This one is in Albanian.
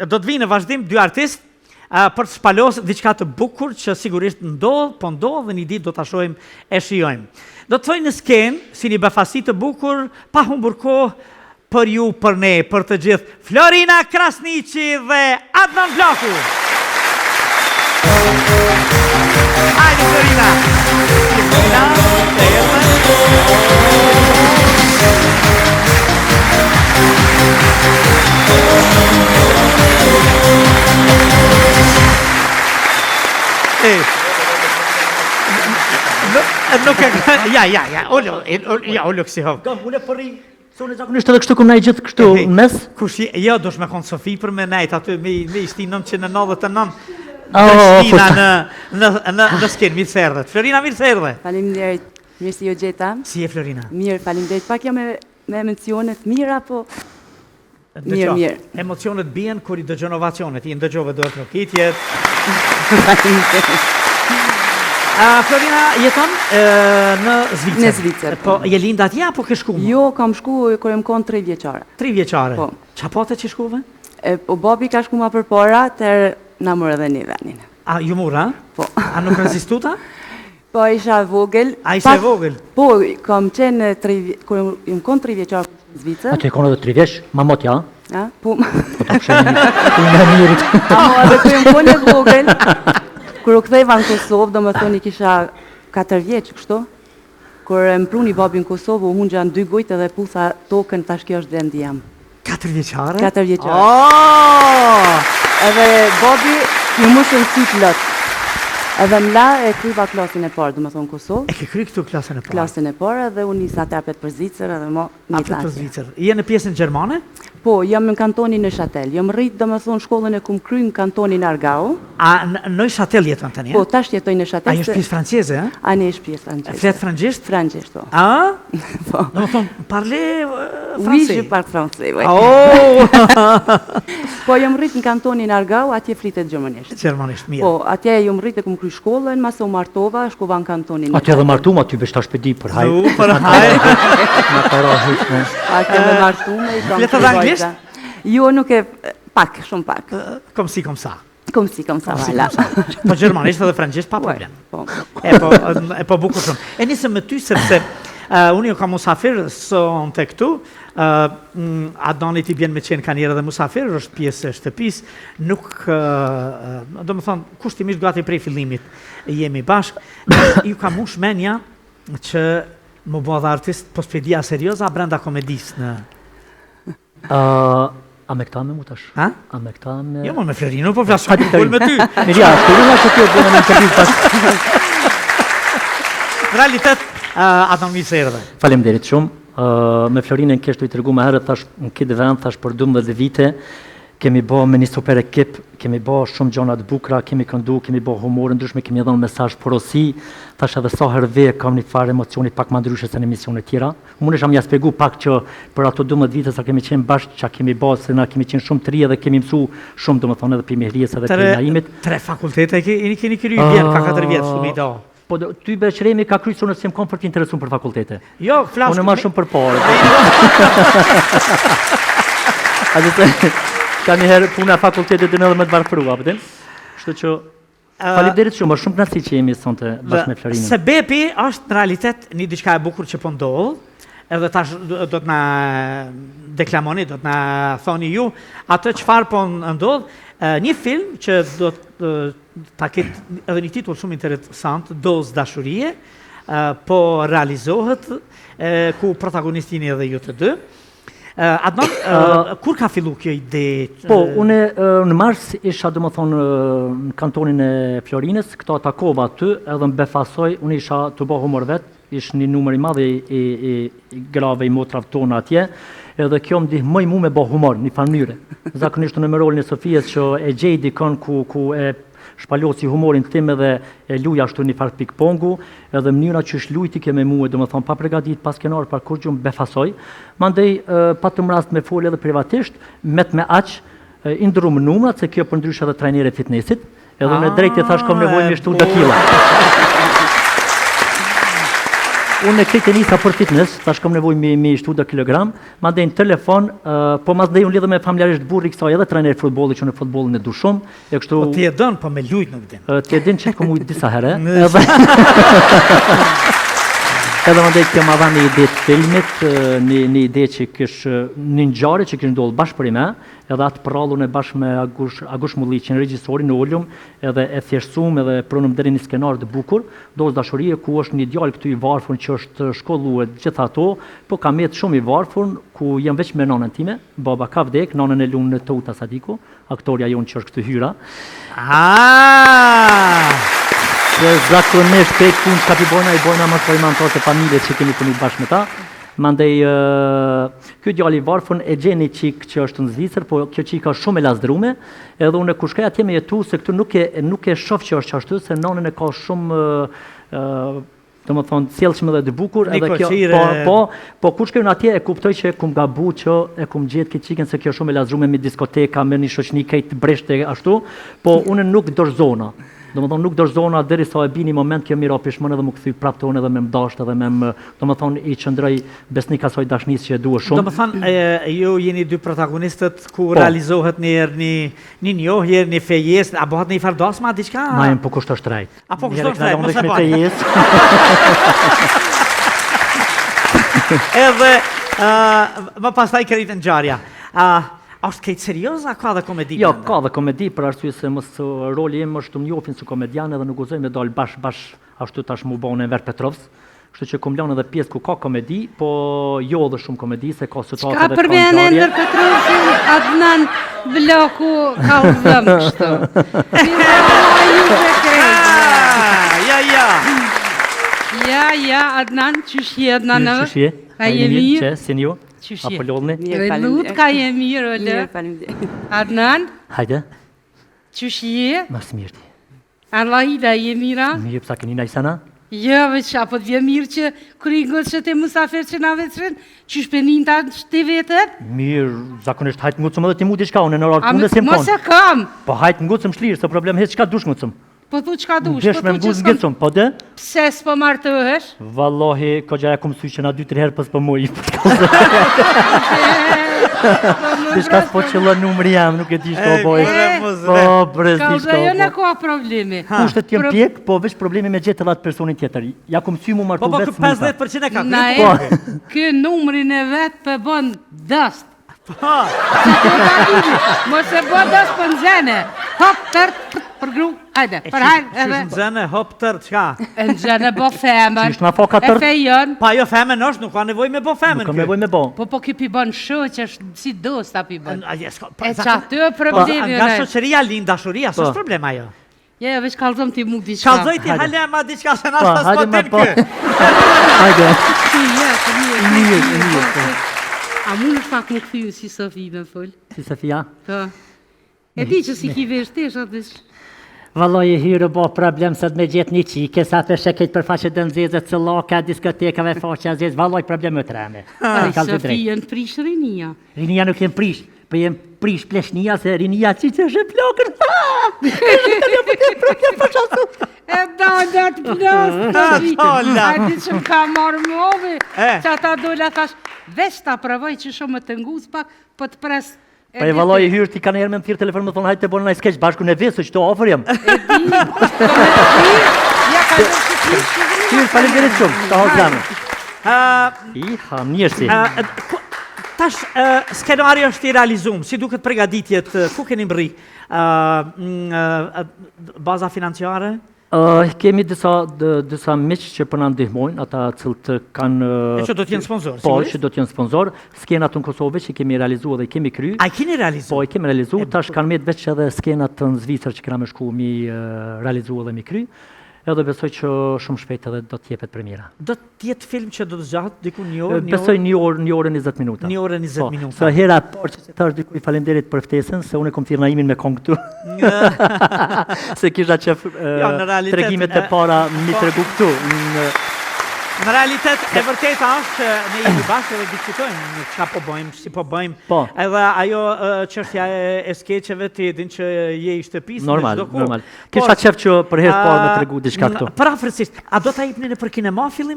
do të vinë në vazhdim dy artistë për të shpalosur diçka të bukur që sigurisht ndodh, po ndodh dhe një ditë do ta shohim e shijojmë. Do të thojnë në skenë si një befasi të bukur, pa humbur kohë për ju, për ne, për të gjithë, Florina Krasniqi dhe Adnan Blaku. Hajde Florina. Florina, të Ullu kësi hovë. Kam, unë e përri, se unë e zakonisht edhe kështu këm na i gjithë kështu në mes. Jo, do shme konë Sofi për me nejt, aty me ishti 999 Dështina në skenë, mirë serdhe. Florina, mirë serdhe. Faleminderit, mirë si jo gjeta. Si e Florina? Mirë, faleminderit. Pak jam me emocionet mira, po mirë. Emocionet bien kur i dëgjon ovacionet, i ndëgjove do të rokitjet. Florina, jeton në Zvicër? Në Zvicër. Po, je linda atje apo ke shku? Jo, kam shku kër jam konë 3 vjeqare. 3 vjeqare? Po. Qa pote që shkuve? Po, babi ka shku ma për para, tërë na mërë edhe një venin. A, ju mura? Po. A nuk rezistuta? Po, isha vogël. A isha vogël? Po, kam qenë kër jam konë 3 vjeqare në Zvicër. A të e konë edhe 3 vjeç, mamotja? Ja, po. Po të pëshemi, të në mirit. Amo, edhe kër jam konë vogël, kër u ktheva në Kosovë, do më thoni kisha 4 vjeç, kështu. Kër më pruni babi në Kosovë, u mundja në 2 gojtë edhe putha tokën, tash kjo është vendi jam. 4 vjeqare? 4 vjeqare. Oh! Edhe babi ju mushën si plot. Edhe m'la e kryva klasin e parë, do më thonë Kosovë. E ke kry këtu klasën e parë? Klasën e parë edhe unë nisa të apet për Zvicër edhe mo një Apet për klasë. Zvicër. Je në pjesën gjermane? Po, jam në kantonin në Shatel. Jam rritë, do më thonë, shkollën e kum kry në kantonin Argau. A në Shatel jeton tani? Po, tash jetoj në Shatel. A është pjesë franceze, e? A ne është pjesë franceze. Flet frangjesht? Frangjesht, po. A? Po. Do më thonë, parle Oui, francais? je parle français, oui. Oh! Po, jam rritë në kantonin Argau, atje flitet gjermanisht. Gjermanisht, mirë. Po, atje jam rritë e kum kry shkollën, mas u martova, shkova në kantonin. Atje edhe martum, aty besh tash pedi për hajë. Për hajë. Në para hajtë. Atje me martume, i kam Fletë edhe anglisht? Jo, nuk e pak, shumë pak. Kom si, kom sa. Kom si, vala. Po gjermanisht edhe frangjesht pa problem. Po. E po bukur shumë. E nisëm me ty sepse unë jo kam musafir son të këtu, Adnanit i bjen me qenë ka njerë dhe musafir, është pjesë e shtëpis, nuk, do më thonë, kushtimisht gati prej fillimit jemi bashkë, ju ka mush menja që më bo dhe artist pospedia serioza brenda komedis në... A me këta me mu tash? Ha? A me këta me... Jo, me Florino, po flasë shumë kull me ty. Mirja, Florina që kjo bënë në intervjist tash. Në realitet, Adnan mirë se erdhe. Faleminderit shumë. Me Florinën keshtu i tërgu me herët, thash në këtë vend, thash për 12 vite, kemi bo me një super ekip, kemi bo shumë gjona të bukra, kemi këndu, kemi bo humorë ndryshme, kemi dhënë mesazh porosi, thash edhe sa herëve kam një farë emocioni pak ma ndryshe se në emisionet tjera. Unë isha mja spjegu pak që për ato 12 vite sa kemi qenë bashkë, që kemi bo, se na kemi qenë shumë të ri dhe kemi mësu shumë, do më thonë edhe për mihrijes edhe për naimit. 3 fakultete keni kry bjerë ka 4 vjetë shumë i do. Po ty beqremi ka kryqë në s'jem kom për t'interesun për fakultete. Jo, flasë... Unë ma shumë për pare. Ka njëherë puna fakultetet dhe në dhe me të varfërua, pëtin? Shtë që... Faleminderit shumë, është shumë knasi që jemi sonte bashkë me Florinën. Sebepi është në realitet një diçka e bukur që po ndodh, edhe tash do të na deklamoni, do të na thoni ju, atë çfarë po ndodh, një film që do ta ketë edhe një titull shumë interesant, Dozë dashurie, po realizohet, ku protagonistin edhe ju të dy. Adnan, kur ka fillu kjo ide? Po, une në mars isha do më thonë në kantonin e Florinës, këta takova aty edhe më befasoj, unë isha të bo humor vetë, ishë një numër i madhe i grave i motrave tona atje, edhe kjo më ndihmoj mu me bo humor, një farmyre. Zakonisht në me rolin e Sofijës që e gjej dikon ku e shpalosi humorin tim edhe e luja ashtu një farë pikpongu, edhe mënyra që është lujti ke me mu e do më thonë pa pregadit, pas kenar, par kur gjumë befasoj. Mandej, patëm rast me folje edhe privatisht, met me aq, indru më numrat, se kjo për ndrysh edhe trajnire fitnessit, edhe në drejt e thash kom nevoj me shtu 2 kila. Unë e këtë nisa për fitness, tash kam nevojë me shtuda kilogram, mandej në telefon, po mandej unë lidhem me familjarisht burri kësaj edhe trajner futbolli që në futbollin e du shumë. E kështu Po ti e don, po me lujt nuk din. ti e din që kam ujtë disa herë. Edhe mandej kjo ma dha një ide të filmit, një ide që kësh një ngjarje që kësh ndodhur bashkë për me, edhe atë prallun e bashkë me Agush Mulliqin, regjisorin në ulum, edhe e thjeshtësuam edhe pronëm deri në skenar të bukur, dozë dashurie ku është një djalë këtu i varfër që është shkolluar gjithë ato, po ka jetë shumë i varfër ku jam veç me nonën time, baba ka vdek, nonën e lunë në Touta Sadiku, aktoria jonë që është këtu hyra. Se zakonisht këtë punë që ka pi bojna, i bojna më shparimantar të familjes që kemi punu bashkë me ta. Mandej, kjo djali i varfën e gjeni qik që është në Zvicër, po kjo qik është shumë e lazdrume, edhe unë kur shkaj atje me jetu, se këtu nuk e shoh që është qashtu, se nonën e ka shumë, të më thonë, sjellshme dhe të bukur, edhe kjo, po kur shkaj unë atje e kuptoj që e kum gabu që e kum gjetë këtë qiken, se kjo shumë e lazdrume me diskoteka, me një shoqni kejtë breshte ashtu, po unë nuk dorëzona. Domethënë nuk dorëzona derisa e bini moment kjo mira pishmon edhe më kthy prap tonë edhe me mdasht edhe me domethënë i qëndroj besnik asoj dashnisë që e dua shumë. Domethënë ju jeni dy protagonistët ku realizohet një njohje, një fejes, a bëhet një fardosma diçka? Ma jem po kushto shtrejt. A po kushto shtrejt, mos e fejes. Edhe më pastaj kërrit ngjarja. Është këtë serios, a ka dhe komedi? Jo, ka dhe komedi, për arsye se roli im është të më njofin si komedian edhe nuk guzoj me dalë bash ashtu tash mu bënë Enver Petrovs. Kështu që kum lanë edhe pjesë ku ka komedi, po jo edhe shumë komedi, se ka situatë dhe ka ngjarje. Çka përmend Enver Petrovsin, Adnan Bloku kallëzëm kështu. Ja, Adnan, qyshje Adnan? Qyshje, ka jemi që, sin ju? Qyshje. Apolloni? Lut ka jemi mirë, Adnan? Hajde. Qyshje? Mas mirë ti. Allahida je mira? Mirë pësa këni najsana? Jo, veç apo të vje mirë që kër i ngëtë që te musafir që na veçrin, që shpenin ta të vetër? Mirë, zakonisht hajtë ngucëm edhe ti mu diçka, unë në orë punës jem konë. Mos e kam! Po hajtë ngucëm shlirë, se problem hecë qka dush ngucëm. Po thu qka dush? Desh me nguz ngëcëm, po dhe? Pse s'po martëhesh? Wallahi, ko gjaja kom sy që na 2-3 herë pës për muj. Dishka s'po qëllë numëri jam, nuk e ti shko boj. Po, brez ti shko. Ka dhe jo në ka problemi. Kushtet jem pjek, po veç problemi me gjithë edhe atë personin tjetër. Ja kom sy mu martu vetë smuta. Po, 50% e ka. Na e, kë numërin e vetë për bon dëst. Mos e bo dëst për në zene. Hop, tërt, për gru, hajde, për hajde. Qysh në zene, hop tërt, qka? Në zene bo femën. Qysh në foka tërt? E fejon. Pa jo femën është, nuk ka nevoj me bo femën. Nuk ka nevoj me bo. Po ki pi bon shë që është si dost a pi bon. E që aty e problemi. Nga shoqëria linë dashuria, së është problema jo. Ja, veç kalzëm ti mu diqka. Kalzoj ti halema diqka se nështë pas potin kë. Hajde. A mu në shpak më këthyju si Sofi me full? Si Sofia? Po. E di që si ki veshtesh atë Valloj e hyrë bo problem sot me gjithë një qike, sa për sheket për faqe dëndzeze, cëllaka, diskotekave, faqe azez, valloj problem më të rame. Sofi jenë prish rinia. Rinia nuk jenë prish, për jenë prish pleshnia, se rinia që është e plokër. E da të plosë, ajti që më ka marrë move, që ata dole thash, veç ta provoj që shumë të nguz pak, po të presë. Pa e valloj e hyrë ti ka njerë me më thirë telefon me thonë hajtë të bonë nëjë skeq bashku në vesë që të ofër jam. E di, ja ka në që të hyrë, falim gjerit shumë, të halë zanë. Iha, mirë si. Tash, skenari është i realizum, si duket pregaditjet, ku keni mbri? Baza financiare? Kemi disa miq që përna ndihmojnë, ata cilët kanë... E që do t'jenë sponsor, po, që do t'jenë sponsor. Skenat në Kosovë që kemi realizu dhe kemi kry. A i keni realizu? Po, i kemi realizu. Tash kanë met veç edhe skenat në Zvicër që këna me shku mi realizu dhe mi kry. Edhe besoj që shumë shpejt edhe do t'jepet premiera. Do t'jetë film që do të zgjatë diku një orë? Besoj një orë 20 minuta. Një orë 20 minuta. Sa hera parë që se tash diku i falenderit për ftesën, se unë e kom thirë Naimin me kongë këtu. Se kisha qef tregimet e para mi tregu këtu. Në realitet, e vërteta është që ne jemi bashkë dhe diskutojmë në çka po bëjmë, si po bëjmë. Edhe ajo çështja e skeqeve ti din që je i shtëpisë në çdo kohë. Normal. Kisha qef që për herë parë me tregu diçka këtu. Parafërsisht, a do ta jepni nëpër kinema fillim?